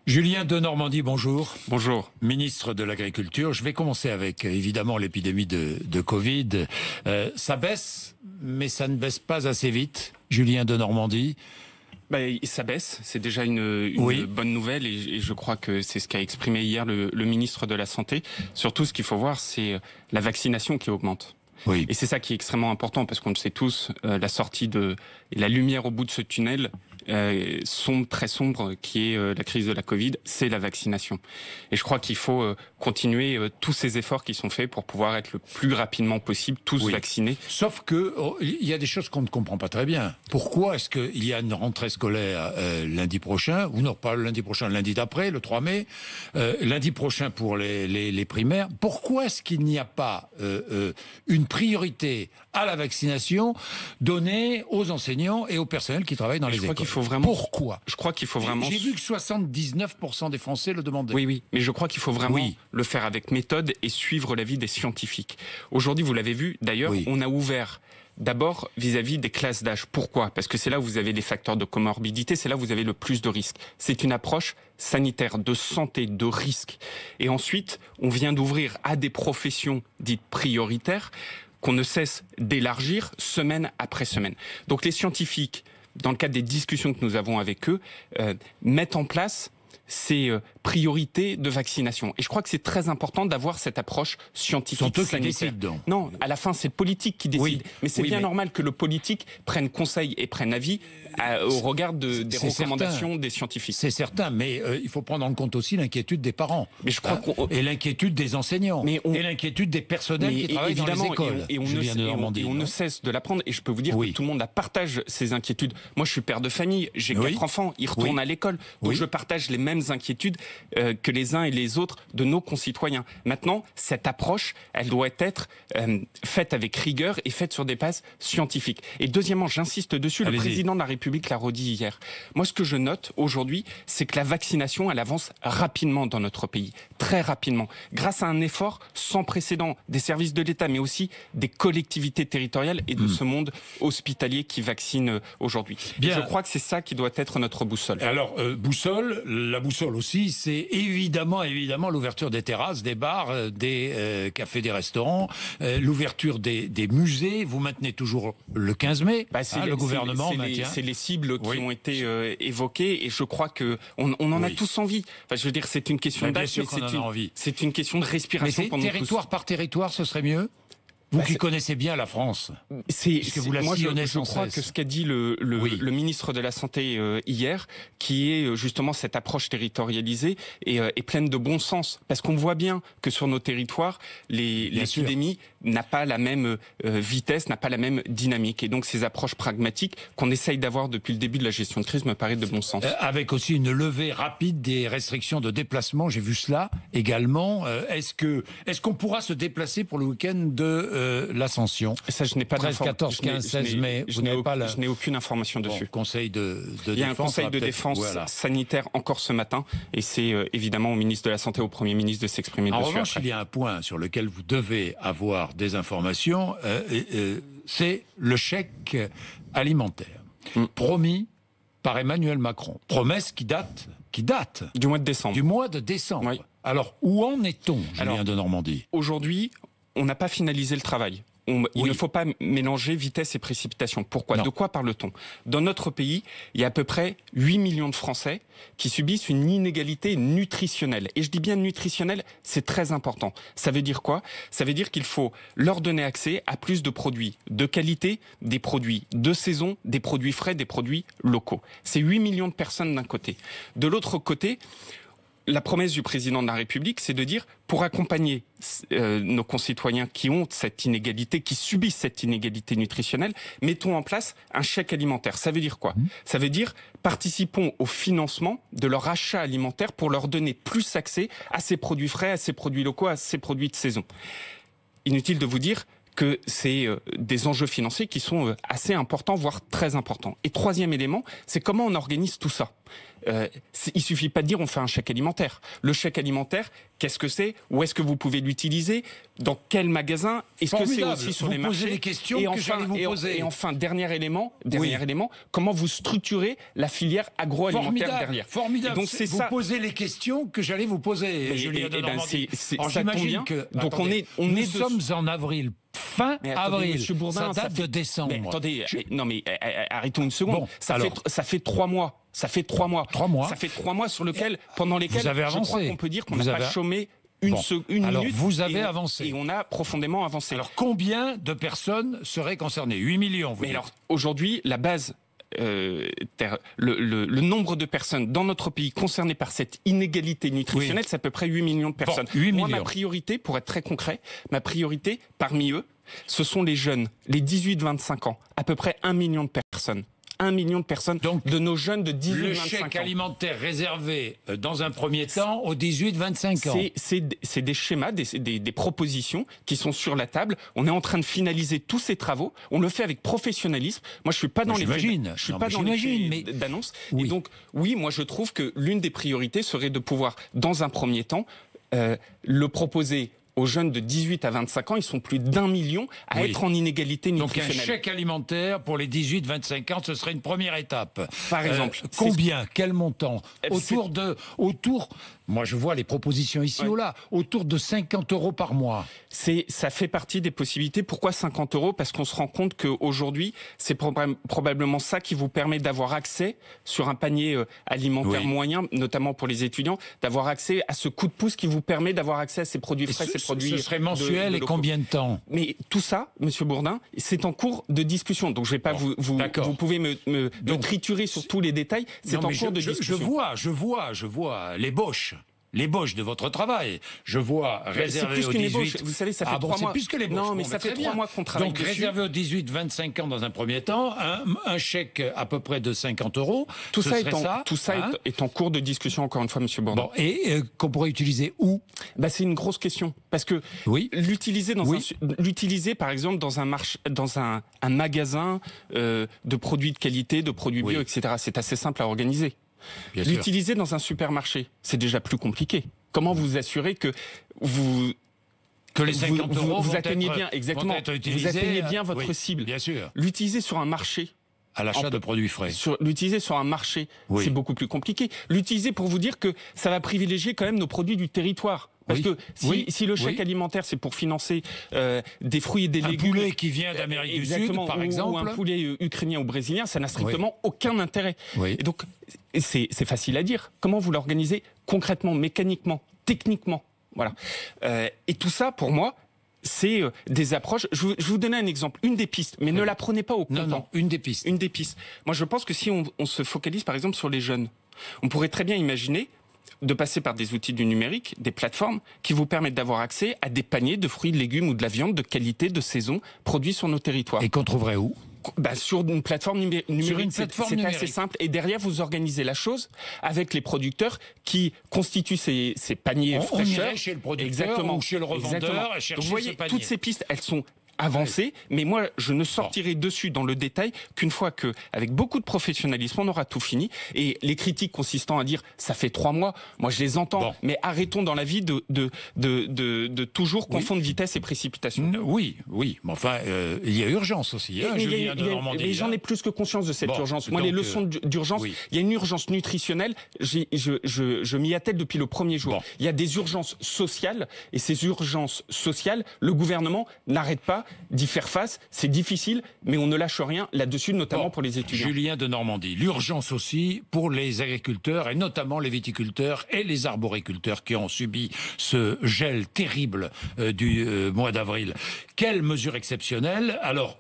Julien Denormandie, bonjour. Bonjour. Ministre de l'Agriculture. Je vais commencer avec, évidemment, l'épidémie de Covid. Ça baisse, mais ça ne baisse pas assez vite. Julien Denormandie. Ça baisse, c'est déjà une bonne nouvelle et je crois que c'est ce qu'a exprimé hier le ministre de la Santé. Surtout, ce qu'il faut voir, c'est la vaccination qui augmente. Oui. Et c'est ça qui est extrêmement important parce qu'on le sait tous, la sortie et la lumière au bout de ce tunnel très sombre qui est la crise de la Covid, c'est la vaccination. Et je crois qu'il faut continuer tous ces efforts qui sont faits pour pouvoir être le plus rapidement possible tous vaccinés. Sauf que il y a des choses qu'on ne comprend pas très bien. Pourquoi est-ce qu'il y a une rentrée scolaire lundi prochain, ou non pas lundi prochain, lundi d'après, le 3 mai, lundi prochain pour les primaires. Pourquoi est-ce qu'il n'y a pas une priorité à la vaccination donnée aux enseignants et au personnel qui travaillent dans les écoles? Pourquoi? Je crois qu'il faut vraiment... J'ai vu que 79% des Français le demandaient. Oui, mais je crois qu'il faut vraiment le faire avec méthode et suivre l'avis des scientifiques. Aujourd'hui, vous l'avez vu, d'ailleurs, on a ouvert d'abord vis-à-vis des classes d'âge. Pourquoi? Parce que c'est là où vous avez les facteurs de comorbidité, c'est là où vous avez le plus de risques. C'est une approche sanitaire, de santé, de risque. Et ensuite, on vient d'ouvrir à des professions dites prioritaires qu'on ne cesse d'élargir semaine après semaine. Donc les scientifiques, dans le cadre des discussions que nous avons avec eux, mettent en place ces priorités de vaccination. Et je crois que c'est très important d'avoir cette approche scientifique. Sont eux sanitaire. qui décident donc. Non, à la fin, c'est le politique qui décide. Mais c'est bien normal que le politique prenne conseil et prenne avis au regard des recommandations des scientifiques. C'est certain, mais il faut prendre en compte aussi l'inquiétude des parents. Mais je crois et l'inquiétude des enseignants. Et l'inquiétude des personnels qui travaillent dans les écoles. Et on ne cesse de l'apprendre. Et je peux vous dire que tout le monde partage ces inquiétudes. Moi, je suis père de famille, j'ai 4 enfants, ils retournent à l'école. Donc je partage les mêmes inquiétudes que les uns et les autres de nos concitoyens. Maintenant, cette approche, elle doit être faite avec rigueur et faite sur des bases scientifiques. Et deuxièmement, j'insiste dessus, le président de la République l'a redit hier. Moi, ce que je note aujourd'hui, c'est que la vaccination, elle avance rapidement dans notre pays, très rapidement, grâce à un effort sans précédent des services de l'État, mais aussi des collectivités territoriales et de ce monde hospitalier qui vaccine aujourd'hui. Je crois que c'est ça qui doit être notre boussole. Alors, la boussole aussi, c'est évidemment l'ouverture des terrasses, des bars, des cafés, des restaurants, l'ouverture des musées. Vous maintenez toujours le 15 mai. Le gouvernement maintient. C'est les cibles qui ont été évoquées et je crois que on en a tous envie. Enfin, je veux dire, c'est une question d'âge, mais c'est une question de respiration. Mais territoire par territoire, ce serait mieux. Vous qui connaissez bien la France, je crois que ce qu'a dit le ministre de la Santé hier, qui est justement cette approche territorialisée est pleine de bon sens. Parce qu'on voit bien que sur nos territoires, l'épidémie n'a pas la même vitesse, n'a pas la même dynamique. Et donc ces approches pragmatiques qu'on essaye d'avoir depuis le début de la gestion de crise me paraissent de bon sens. Avec aussi une levée rapide des restrictions de déplacement, j'ai vu cela également. Est-ce qu'on pourra se déplacer pour le week-end de l'Ascension? Ça, je n'ai pas 13, 14, 15, 16 mai. Je n'ai aucune information dessus. Conseil de défense. Il y a un conseil de défense sanitaire encore ce matin, et c'est évidemment au ministre de la Santé, au Premier ministre de s'exprimer dessus. En revanche, il y a un point sur lequel vous devez avoir des informations, c'est le chèque alimentaire promis par Emmanuel Macron. Promesse qui date du mois de décembre. Du mois de décembre. Oui. Alors, où en est-on, Julien Denormandie? Aujourd'hui, on n'a pas finalisé le travail. Il ne faut pas mélanger vitesse et précipitation. Pourquoi? De quoi parle-t-on? Dans notre pays, il y a à peu près 8 millions de Français qui subissent une inégalité nutritionnelle. Et je dis bien nutritionnelle, c'est très important. Ça veut dire quoi? Ça veut dire qu'il faut leur donner accès à plus de produits de qualité, des produits de saison, des produits frais, des produits locaux. C'est 8 millions de personnes d'un côté. De l'autre côté, la promesse du président de la République, c'est de dire, pour accompagner nos concitoyens qui ont cette inégalité, qui subissent cette inégalité nutritionnelle, mettons en place un chèque alimentaire. Ça veut dire quoi? Ça veut dire, participons au financement de leur achat alimentaire pour leur donner plus accès à ces produits frais, à ces produits locaux, à ces produits de saison. Inutile de vous dire que c'est des enjeux financiers qui sont assez importants, voire très importants. Et troisième élément, c'est comment on organise tout ça. Il suffit pas de dire on fait un chèque alimentaire. Le chèque alimentaire, qu'est-ce que c'est? Où est-ce que vous pouvez l'utiliser? Dans quel magasin? Est-ce que c'est aussi sur les marchés? Les questions que j'allais vous poser. Et enfin, dernier élément, comment vous structurez la filière agroalimentaire derrière? Formidable. Et donc c'est vous ça. posez les questions que j'allais vous poser, Julien de Normandie. Ça tombe bien. Donc attendez, nous sommes en avril. Fin avril, Monsieur Bourdin, ça date de décembre. Mais attendez, non mais arrêtons une seconde. Bon, ça fait 3 mois. Ça fait 3 mois. 3 mois. Ça fait 3 mois pendant lesquels vous avez avancé. Je crois qu'on peut dire qu'on n'a pas chômé une alors, minute. Vous avez avancé. Et on a profondément avancé. Alors combien de personnes seraient concernées? 8 millions. Mais alors aujourd'hui, la base. Le nombre de personnes dans notre pays concernées par cette inégalité nutritionnelle, c'est à peu près 8 millions de personnes. Bon, 8 Moi, millions. ma priorité, pour être très concret, parmi eux, ce sont les jeunes, les 18-25 ans, à peu près 1 million de personnes. 1 million de personnes, donc, de nos jeunes de 18-25 ans. Le chèque alimentaire réservé, dans un premier temps, aux 18-25 ans. C'est des schémas, des propositions qui sont sur la table. On est en train de finaliser tous ces travaux. On le fait avec professionnalisme. Moi, je suis pas dans les d'annonce. Oui. Et donc, oui, moi, je trouve que l'une des priorités serait de pouvoir, dans un premier temps, le proposer aux jeunes de 18 à 25 ans, ils sont plus d'1 million à être en inégalité nutritionnelle. Donc un chèque alimentaire pour les 18-25 ans, ce serait une première étape. Par exemple. Combien? Quel montant? Autour, moi je vois les propositions ici ou là, autour de 50 € par mois. Ça fait partie des possibilités. Pourquoi 50 €? Parce qu'on se rend compte qu'aujourd'hui, c'est probablement ça qui vous permet d'avoir accès sur un panier alimentaire moyen, notamment pour les étudiants, d'avoir accès à ce coup de pouce qui vous permet d'avoir accès à ces produits frais, ces produits. Ce serait mensuel et combien de temps? Mais tout ça, Monsieur Bourdin, c'est en cours de discussion. Donc je vais pas vous pouvez me triturer sur tous les détails. C'est en cours de discussion. Je vois l'ébauche. L'ébauche de votre travail. Je vois réservé aux 18... Vous savez, ça fait 3 mois. C'est plus que l'ébauche. Non, mais ça fait 3 mois qu'on travaille donc, dessus. réservé aux 18-25 ans dans un premier temps, un chèque à peu près de 50 €. Tout ça est en cours de discussion, encore une fois, Monsieur Bourdin. Bon, et qu'on pourrait utiliser où? C'est une grosse question. Parce que l'utiliser, par exemple, dans un magasin de produits de qualité, de produits bio, etc., c'est assez simple à organiser. L'utiliser dans un supermarché, c'est déjà plus compliqué. Comment vous assurez que les 50 € vous atteignez bien, exactement, vous atteignez bien votre cible. Bien sûr. L'utiliser sur un marché, à l'achat de produits frais. L'utiliser sur un marché, c'est beaucoup plus compliqué. L'utiliser pour vous dire que ça va privilégier quand même nos produits du territoire. Parce que si le chèque alimentaire, c'est pour financer des fruits et des légumes... Un poulet qui vient d'Amérique du Sud, par exemple. Ou un poulet ukrainien ou brésilien, ça n'a strictement aucun intérêt. Et donc, c'est facile à dire. Comment vous l'organisez concrètement, mécaniquement, techniquement? Voilà. Et tout ça, pour moi... c'est des approches. Je vais vous donner un exemple, une des pistes, mais ne la prenez pas au comptant. Non, une des pistes. Une des pistes. Moi, je pense que si on se focalise, par exemple, sur les jeunes, on pourrait très bien imaginer de passer par des outils du numérique, des plateformes, qui vous permettent d'avoir accès à des paniers de fruits, de légumes ou de la viande de qualité, de saison, produits sur nos territoires. Et qu'on trouverait où? Sur une plateforme numérique, c'est assez simple. Et derrière, vous organisez la chose avec les producteurs qui constituent ces paniers fraîcheurs. On irait chez le producteur ou chez le revendeur et chercher Donc, vous voyez, ces paniers. toutes ces pistes, elles sont avancées, mais moi, je ne sortirai dessus dans le détail qu'une fois que, avec beaucoup de professionnalisme, on aura tout fini. Et les critiques consistant à dire ça fait 3 mois, moi je les entends, mais arrêtons dans la vie de toujours confondre vitesse et précipitation. Oui, mais enfin, il y a urgence aussi, Julien de Normandie. Mais j'en ai plus que conscience de cette urgence. Moi, les leçons d'urgence, il y a une urgence nutritionnelle, je m'y attelle depuis le premier jour. Il y a des urgences sociales, et ces urgences sociales, le gouvernement n'arrête pas d'y faire face. C'est difficile, mais on ne lâche rien là-dessus, notamment pour les étudiants. Julien de Normandie, l'urgence aussi pour les agriculteurs, et notamment les viticulteurs et les arboriculteurs qui ont subi ce gel terrible du mois d'avril. Quelles mesures exceptionnelles? Alors,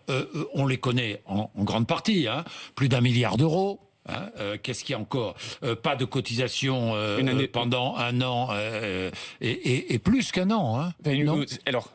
on les connaît en grande partie, plus d'1 milliard d'euros. Hein, qu'est-ce qu'il y a encore? Pas de cotisation pendant un an et plus qu'un an. Hein, non alors,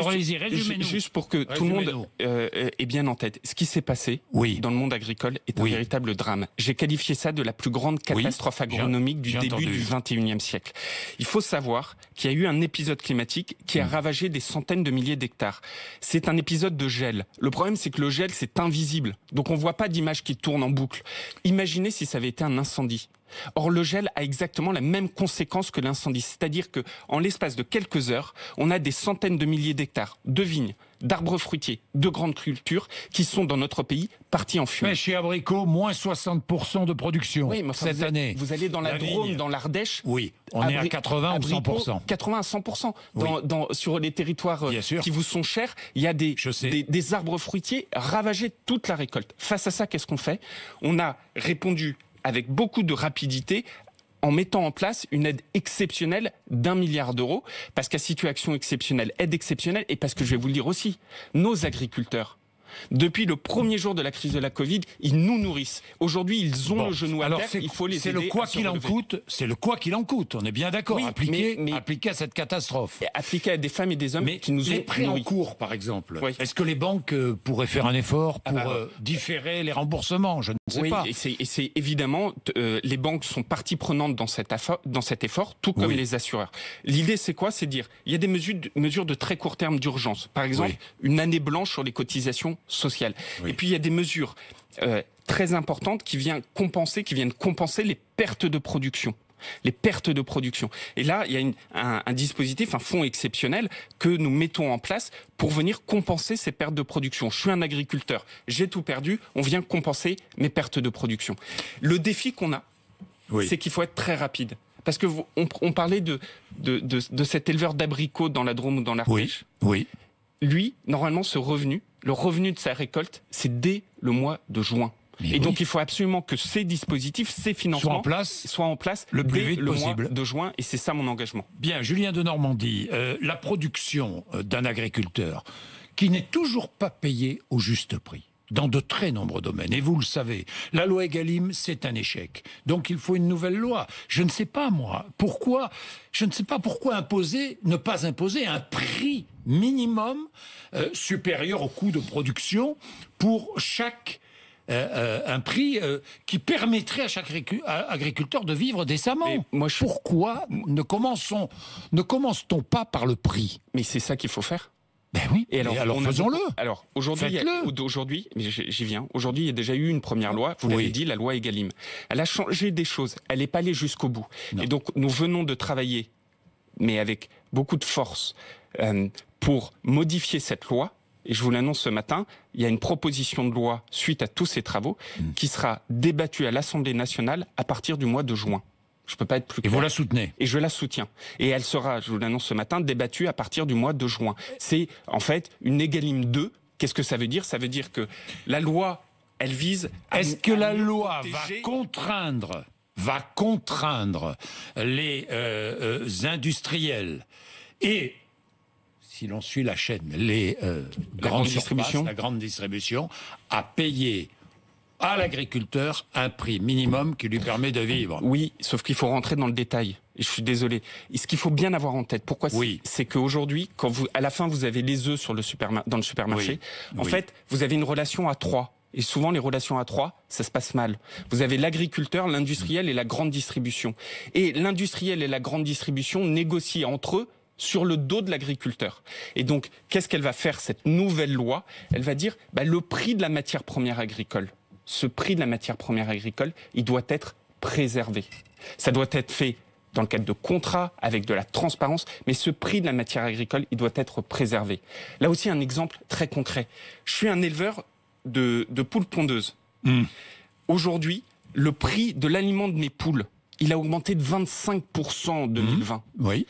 allez-y, résumez-nous. Juste pour que tout le monde ait bien en tête. Ce qui s'est passé dans le monde agricole est un véritable drame. J'ai qualifié ça de la plus grande catastrophe agronomique du début du XXIe siècle. Il faut savoir qu'il y a eu un épisode climatique qui a ravagé des centaines de milliers d'hectares. C'est un épisode de gel. Le problème, c'est que le gel, c'est invisible. Donc, on ne voit pas d'image qui tourne en boucle. Imaginez si ça avait été un incendie. Or, le gel a exactement la même conséquence que l'incendie. C'est-à-dire que, en l'espace de quelques heures, on a des centaines de milliers d'hectares de vignes, d'arbres fruitiers, de grandes cultures qui sont dans notre pays partis en fumée. Mais chez Abricot, moins 60% de production cette année. Vous allez dans la Drôme, dans l'Ardèche. Oui, on est à 80 ou 100%. 80 à 100%. Sur les territoires qui vous sont chers, il y a des arbres fruitiers ravagés toute la récolte. Face à ça, qu'est-ce qu'on fait? On a répondu avec beaucoup de rapidité en mettant en place une aide exceptionnelle d'1 milliard d'euros, parce qu'à situation exceptionnelle, aide exceptionnelle, et parce que je vais vous le dire aussi, nos agriculteurs, depuis le premier jour de la crise de la Covid, ils nous nourrissent. Aujourd'hui, ils ont le genou à terre, il faut les aider. C'est le quoi qu'il en coûte, c'est le quoi qu'il en coûte, on est bien d'accord, appliqué à cette catastrophe. Appliqué à des femmes et des hommes qui nous ont les prêts nourris. En cours, par exemple, est-ce que les banques pourraient faire un effort pour différer les remboursements? Je ne sais pas. Et c'est évidemment, les banques sont partie prenante dans cet effort, tout comme les assureurs. L'idée, c'est quoi? C'est dire, il y a des mesures de très court terme d'urgence. Par exemple, une année blanche sur les cotisations sociales. Et puis, il y a des mesures très importantes qui viennent compenser les pertes de production. Les pertes de production. Et là, il y a un dispositif, un fonds exceptionnel que nous mettons en place pour venir compenser ces pertes de production. Je suis un agriculteur, j'ai tout perdu, on vient compenser mes pertes de production. Le défi qu'on a, c'est qu'il faut être très rapide. Parce que on parlait de cet éleveur d'abricots dans la Drôme ou dans l'Ardèche. Oui. Lui, normalement, le revenu de sa récolte, c'est dès le mois de juin. Donc, il faut absolument que ces dispositifs, ces financements soient en place le plus dès vite le possible. mois de juin. Et c'est ça mon engagement. Bien, Julien de Normandie, la production d'un agriculteur qui n'est toujours pas payé au juste prix dans de très nombreux domaines. Et vous le savez, la loi Egalim, c'est un échec. Donc il faut une nouvelle loi. Je ne sais pas, moi, pourquoi ne pas imposer un prix minimum supérieur au coût de production pour chaque un prix qui permettrait à chaque agriculteur de vivre décemment. Pourquoi ne commence-t-on pas par le prix? Mais c'est ça qu'il faut faire. Ben oui, et alors faisons-le. Alors aujourd'hui, j'y viens. Aujourd'hui, il y a déjà eu une première loi, vous l'avez dit, la loi Egalim. Elle a changé des choses, elle n'est pas allée jusqu'au bout. Non. Et donc nous venons de travailler, mais avec beaucoup de force, pour modifier cette loi. Et je vous l'annonce ce matin, il y a une proposition de loi suite à tous ces travaux qui sera débattue à l'Assemblée nationale à partir du mois de juin. Je ne peux pas être plus clair. Et vous la soutenez? Et je la soutiens. Et elle sera, je vous l'annonce ce matin, débattue à partir du mois de juin. C'est en fait une Egalim 2. Qu'est-ce que ça veut dire? Ça veut dire que la loi, elle vise... Est-ce que la loi va contraindre les industriels et, si l'on suit la chaîne, les grandes distributions, la grande distribution, à payer à l'agriculteur un prix minimum qui lui permet de vivre? Oui, sauf qu'il faut rentrer dans le détail. Et je suis désolé. Et ce qu'il faut bien avoir en tête, pourquoi c'est qu'aujourd'hui, quand à la fin vous avez les œufs dans le supermarché, en fait, vous avez une relation à 3. Et souvent, les relations à 3, ça se passe mal. Vous avez l'agriculteur, l'industriel et la grande distribution. Et l'industriel et la grande distribution négocient entre eux sur le dos de l'agriculteur. Et donc, qu'est-ce qu'elle va faire, cette nouvelle loi? Elle va dire, le prix de la matière première agricole, ce prix de la matière première agricole, il doit être préservé. Ça doit être fait dans le cadre de contrats, avec de la transparence, mais ce prix de la matière agricole, il doit être préservé. Là aussi, un exemple très concret. Je suis un éleveur de poules pondeuses. Aujourd'hui, le prix de l'aliment de mes poules, il a augmenté de 25% en 2020. Oui.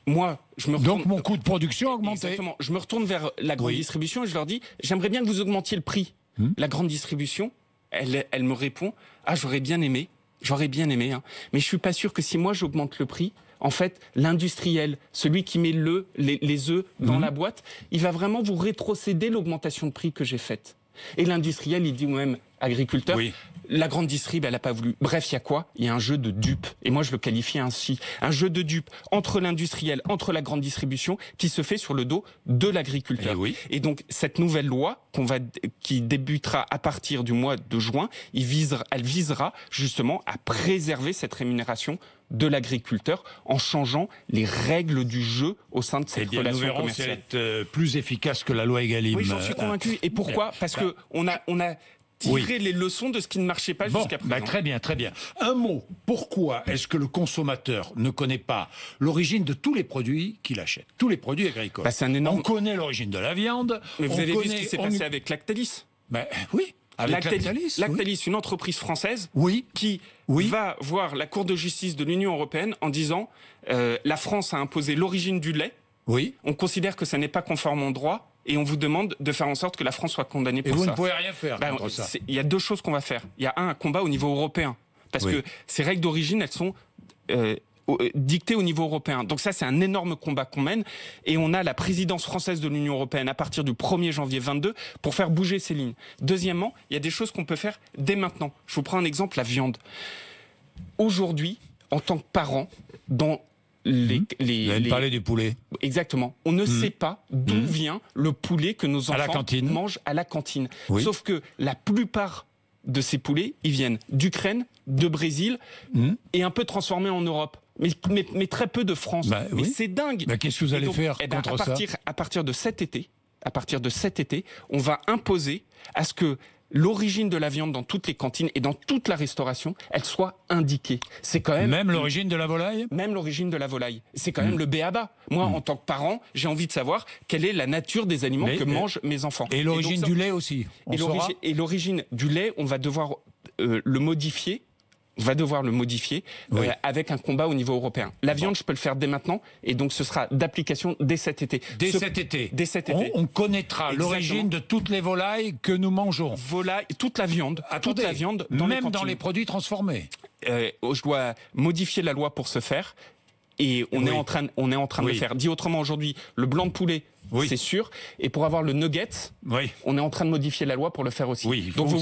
Moi, je me retourne... Donc mon coût de production a augmenté. Exactement. Je me retourne vers la grande distribution et je leur dis, j'aimerais bien que vous augmentiez le prix. La grande distribution, elle me répond, j'aurais bien aimé, hein, mais je suis pas sûr que si moi j'augmente le prix, en fait, l'industriel, celui qui met les œufs dans la boîte, il va vraiment vous rétrocéder l'augmentation de prix que j'ai faite. Et l'industriel, il dit même, agriculteur, la grande distrib, elle n'a pas voulu. Bref, il y a quoi? Il y a un jeu de dupes. Et moi, je le qualifie ainsi. Un jeu de dupes entre l'industriel, entre la grande distribution, qui se fait sur le dos de l'agriculteur. Et donc, cette nouvelle loi qui débutera à partir du mois de juin, elle visera justement à préserver cette rémunération de l'agriculteur en changeant les règles du jeu au sein de cette relation commerciale. C'est plus efficace que la loi Egalim. Oui, j'en suis convaincu. Et pourquoi? Parce que on a tiré les leçons de ce qui ne marchait pas jusqu'à présent. Très bien, très bien. Un mot. Pourquoi est-ce que le consommateur ne connaît pas l'origine de tous les produits qu'il achète, tous les produits agricoles? C'est un énorme... On connaît l'origine de la viande. Mais vous avez vu ce qui s'est passé avec Lactalis? Oui. Lactalis, une entreprise française qui va voir la Cour de justice de l'Union européenne en disant la France a imposé l'origine du lait. On considère que ça n'est pas conforme au droit et on vous demande de faire en sorte que la France soit condamnée pour ça. Et vous ne pouvez rien faire contre ça. Il y a deux choses qu'on va faire. Il y a un combat au niveau européen parce que ces règles d'origine, elles sont dictée au niveau européen. Donc ça, c'est un énorme combat qu'on mène et on a la présidence française de l'Union européenne à partir du 1er janvier 22 pour faire bouger ces lignes. Deuxièmement, il y a des choses qu'on peut faire dès maintenant. Je vous prends un exemple, la viande. Aujourd'hui, en tant que parent, dans vous parlez du poulet. Exactement. On ne sait pas d'où vient le poulet que nos enfants mangent à la cantine. Sauf que la plupart de ces poulets, ils viennent d'Ukraine, de Brésil et un peu transformés en Europe. Mais très peu de France. Mais c'est dingue. Qu'est-ce que vous allez faire contre ça? À partir de cet été, on va imposer à ce que l'origine de la viande dans toutes les cantines et dans toute la restauration, elle soit indiquée. C'est quand même l'origine de la volaille. Même l'origine de la volaille. C'est quand même le b.a.-ba. Moi, en tant que parent, j'ai envie de savoir quelle est la nature des aliments que mangent mes enfants. Et l'origine du lait aussi. Et l'origine du lait, on va devoir le modifier. Avec un combat au niveau européen. La viande, je peux le faire dès maintenant, et donc ce sera d'application dès cet été. Dès cet été. On connaîtra l'origine de toutes les volailles que nous mangeons. Toute la viande même dans les produits transformés. Je dois modifier la loi pour ce faire, et on est en train de le faire. Dit autrement, aujourd'hui, le blanc de poulet, c'est sûr. Et pour avoir le nugget, on est en train de modifier la loi pour le faire aussi. Donc vous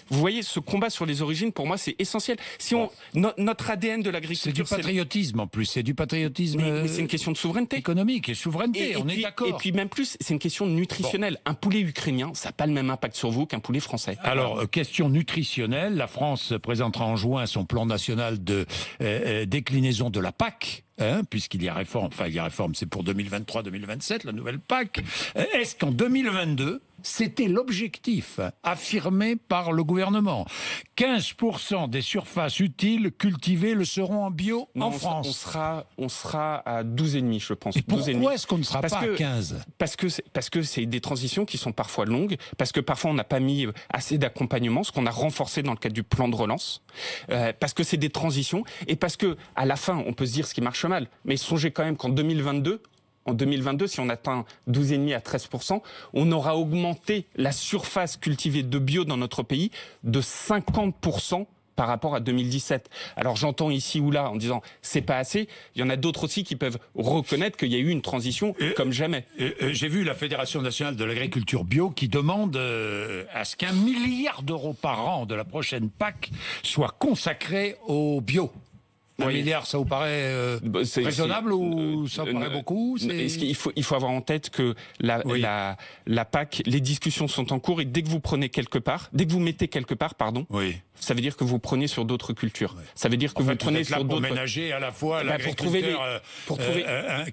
voyez, ce combat sur les origines, pour moi, c'est essentiel. Si notre ADN de l'agriculture, c'est du patriotisme en plus. C'est du patriotisme. Mais c'est une question de souveraineté économique et souveraineté. On est d'accord. Et puis même plus, c'est une question nutritionnelle. Un poulet ukrainien, ça n'a pas le même impact sur vous qu'un poulet français. Alors, question nutritionnelle, la France présentera en juin son plan national de déclinaison de la PAC. Puisqu'il y a réforme, c'est pour 2023-2027, la nouvelle PAC. Est-ce qu'en 2022, c'était l'objectif affirmé par le gouvernement? 15% des surfaces utiles cultivées le seront en bio en France. On sera à 12,5, je pense. Et pourquoi est-ce qu'on ne sera pas à 15? Parce que c'est des transitions qui sont parfois longues, parce que parfois on n'a pas mis assez d'accompagnement, ce qu'on a renforcé dans le cadre du plan de relance, parce que c'est des transitions, et parce que à la fin, on peut se dire ce qui marche mal, mais songez quand même qu'en 2022, si on atteint 12,5 à 13%, on aura augmenté la surface cultivée de bio dans notre pays de 50% par rapport à 2017. Alors j'entends ici ou là en disant c'est pas assez. Il y en a d'autres aussi qui peuvent reconnaître qu'il y a eu une transition comme jamais. J'ai vu la Fédération nationale de l'agriculture bio qui demande à ce qu'1 milliard d'euros par an de la prochaine PAC soit consacré au bio. 1 milliard, ça vous paraît raisonnable ou ça vous paraît beaucoup? Il faut avoir en tête que la PAC, les discussions sont en cours, et dès que vous mettez quelque part, ça veut dire que vous prenez sur d'autres cultures. Ça veut dire que vous prenez sur d'autres... pour ménager à la fois l'agriculteur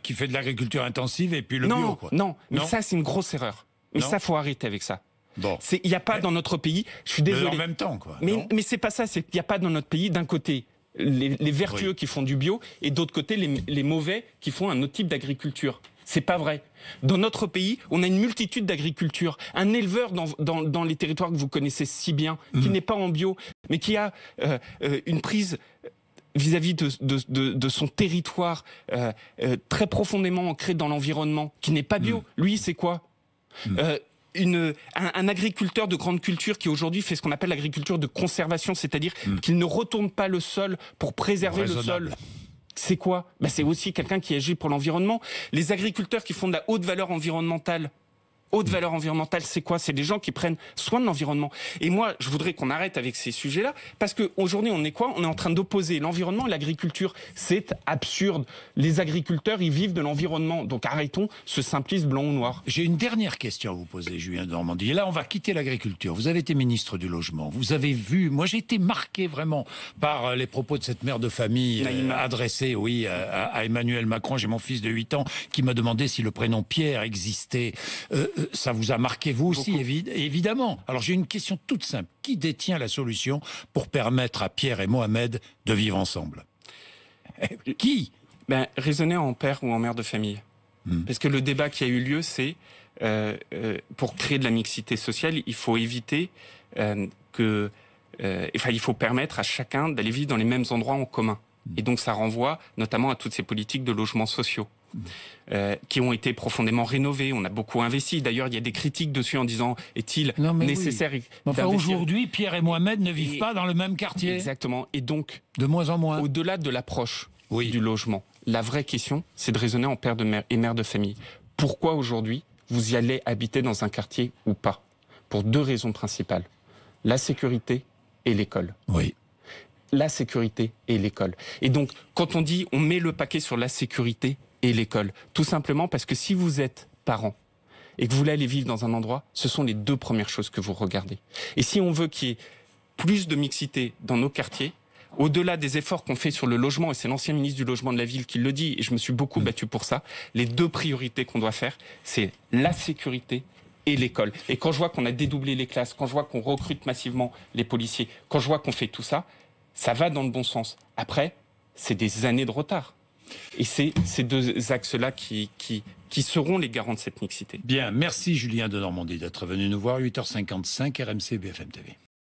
qui fait de l'agriculture intensive et puis le bio. Non, mais ça c'est une grosse erreur. Mais ça, faut arrêter avec ça. Il n'y a pas dans notre pays, je suis désolé. Mais en même temps, quoi. Mais c'est pas ça, il n'y a pas dans notre pays d'un côté les vertueux qui font du bio et d'autre côté les mauvais qui font un autre type d'agriculture. C'est pas vrai. Dans notre pays, on a une multitude d'agricultures. Un éleveur dans les territoires que vous connaissez si bien, qui n'est pas en bio, mais qui a une prise vis-à-vis de son territoire très profondément ancré dans l'environnement, qui n'est pas bio. Lui, c'est quoi un agriculteur de grande culture qui aujourd'hui fait ce qu'on appelle l'agriculture de conservation, c'est-à-dire qu'il ne retourne pas le sol pour préserver le sol. C'est quoi? C'est aussi quelqu'un qui agit pour l'environnement. Les agriculteurs qui font de la haute valeur environnementale, Haute valeur environnementale, c'est quoi? C'est des gens qui prennent soin de l'environnement. Et moi, je voudrais qu'on arrête avec ces sujets-là, parce qu'aujourd'hui, on est quoi? On est en train d'opposer l'environnement et l'agriculture. C'est absurde. Les agriculteurs, ils vivent de l'environnement. Donc arrêtons ce simplisme blanc ou noir. J'ai une dernière question à vous poser, Julien de Normandie. Et là, on va quitter l'agriculture. Vous avez été ministre du Logement. Vous avez vu... Moi, j'ai été marqué vraiment par les propos de cette mère de famille adressée, oui, à Emmanuel Macron. J'ai mon fils de 8 ans qui m'a demandé si le prénom Pierre existait. Ça vous a marqué vous aussi, évidemment. Alors j'ai une question toute simple. Qui détient la solution pour permettre à Pierre et Mohamed de vivre ensemble? Qui? Raisonner en père ou en mère de famille. Parce que le débat qui a eu lieu, c'est pour créer de la mixité sociale, il faut éviter il faut permettre à chacun d'aller vivre dans les mêmes endroits en commun. Et donc ça renvoie notamment à toutes ces politiques de logements sociaux. Qui ont été profondément rénovés. On a beaucoup investi. D'ailleurs, il y a des critiques dessus en disant est-il nécessaire d'investir? Aujourd'hui, Pierre et Mohamed ne vivent pas dans le même quartier. Exactement. Et donc, de moins en moins. Au-delà de l'approche du logement, la vraie question, c'est de raisonner en père de mère et mère de famille. Pourquoi aujourd'hui vous y allez habiter dans un quartier ou pas? Pour 2 raisons principales. La sécurité et l'école. Oui. La sécurité et l'école. Et donc, quand on dit on met le paquet sur la sécurité et l'école, tout simplement parce que si vous êtes parent et que vous voulez aller vivre dans un endroit, ce sont les 2 premières choses que vous regardez. Et si on veut qu'il y ait plus de mixité dans nos quartiers, au-delà des efforts qu'on fait sur le logement, et c'est l'ancien ministre du Logement de la Ville qui le dit, et je me suis beaucoup battu pour ça, les 2 priorités qu'on doit faire, c'est la sécurité et l'école. Et quand je vois qu'on a dédoublé les classes, quand je vois qu'on recrute massivement les policiers, quand je vois qu'on fait tout ça, ça va dans le bon sens. Après, c'est des années de retard. Et c'est ces 2 axes-là qui seront les garants de cette mixité. Bien, merci Julien de Normandie d'être venu nous voir. 8h55, RMC BFM TV.